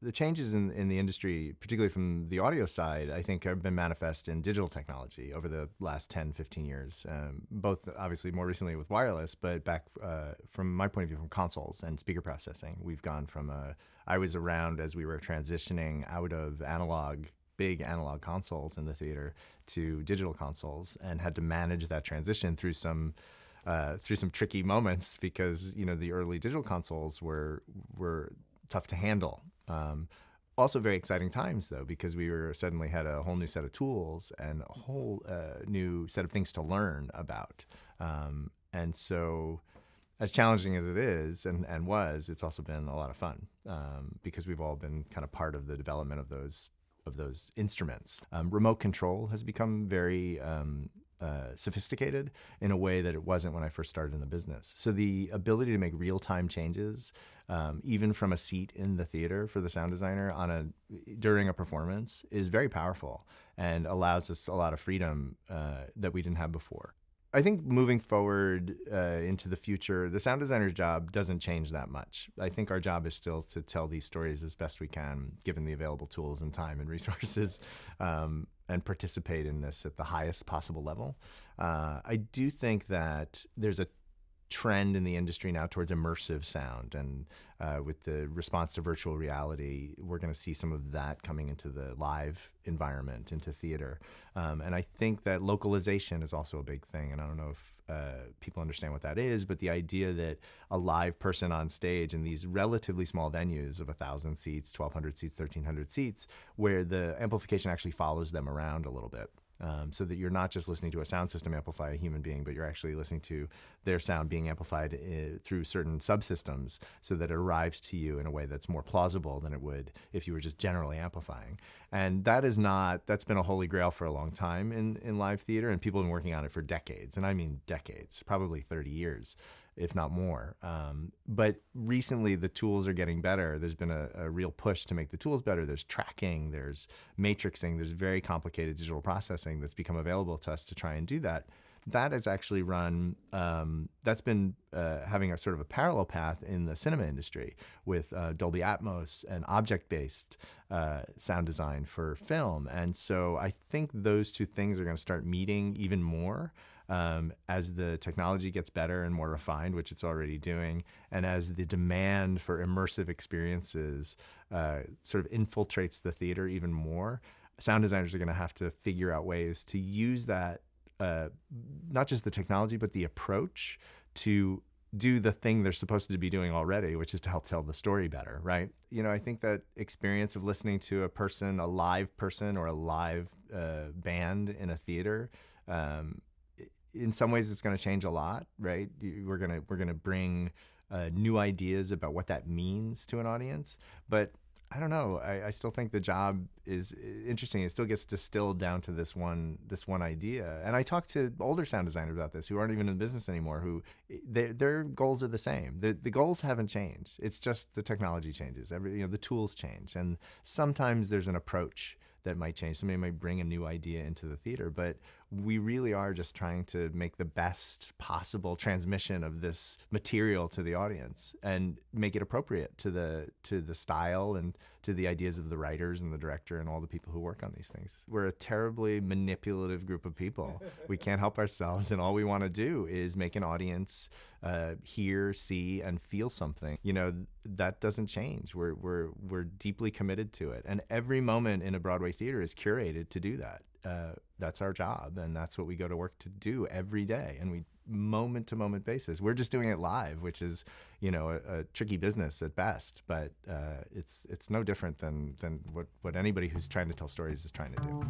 The changes in the industry, particularly from the audio side, I think have been manifest in digital technology over the last 10, 15 years, both obviously more recently with wireless, but back from my point of view from consoles and speaker processing. We've gone from, I was around as we were transitioning out of big analog consoles in the theater to digital consoles, and had to manage that transition through some tricky moments because, the early digital consoles were tough to handle. Also very exciting times though, because we suddenly had a whole new set of tools and a whole new set of things to learn about. And so as challenging as it is and was, it's also been a lot of fun because we've all been kind of part of the development of those instruments. Remote control has become very sophisticated in a way that it wasn't when I first started in the business. So the ability to make real-time changes, even from a seat in the theater for the sound designer during a performance, is very powerful and allows us a lot of freedom that we didn't have before. I think moving forward into the future, the sound designer's job doesn't change that much. I think our job is still to tell these stories as best we can, given the available tools and time and resources, and participate in this at the highest possible level. I do think that there's a trend in the industry now towards immersive sound, and with the response to virtual reality, we're going to see some of that coming into the live environment, into theater. And I think that localization is also a big thing, and I don't know if people understand what that is, but the idea that a live person on stage in these relatively small venues of 1,000 seats, 1,200 seats, 1,300 seats, where the amplification actually follows them around a little bit. So that you're not just listening to a sound system amplify a human being, but you're actually listening to their sound being amplified through certain subsystems, so that it arrives to you in a way that's more plausible than it would if you were just generally amplifying. And that's been a holy grail for a long time in live theater, and people have been working on it for decades, and I mean decades, probably 30 years. If not more. But recently the tools are getting better. There's been a real push to make the tools better. There's tracking, there's matrixing, there's very complicated digital processing that's become available to us to try and do that. That has actually that's been having a sort of a parallel path in the cinema industry with Dolby Atmos and object-based sound design for film. And so I think those two things are going to start meeting even more as the technology gets better and more refined, which it's already doing, and as the demand for immersive experiences sort of infiltrates the theater even more. Sound designers are going to have to figure out ways to use that, not just the technology, but the approach to do the thing they're supposed to be doing already, which is to help tell the story better, right? I think that experience of listening to a live person or a live band in a theater, in some ways it's going to change a lot, right? We're going to bring new ideas about what that means to an audience, but I don't know. I still think the job is interesting. It still gets distilled down to this one idea. And I talk to older sound designers about this who aren't even in business anymore, who their goals are the same. The goals haven't changed. It's just the technology changes. The tools change, and sometimes there's an approach that might change. Somebody might bring a new idea into the theater, but we really are just trying to make the best possible transmission of this material to the audience and make it appropriate to the style and to the ideas of the writers and the director and all the people who work on these things. We're a terribly manipulative group of people. We can't help ourselves, and all we want to do is make an audience hear, see, and feel something. That doesn't change. We're deeply committed to it, and every moment in a Broadway theater is curated to do that. That's our job, and that's what we go to work to do every day, and we moment to moment basis. We're just doing it live, which is a tricky business at best, but it's no different than what anybody who's trying to tell stories is trying to do.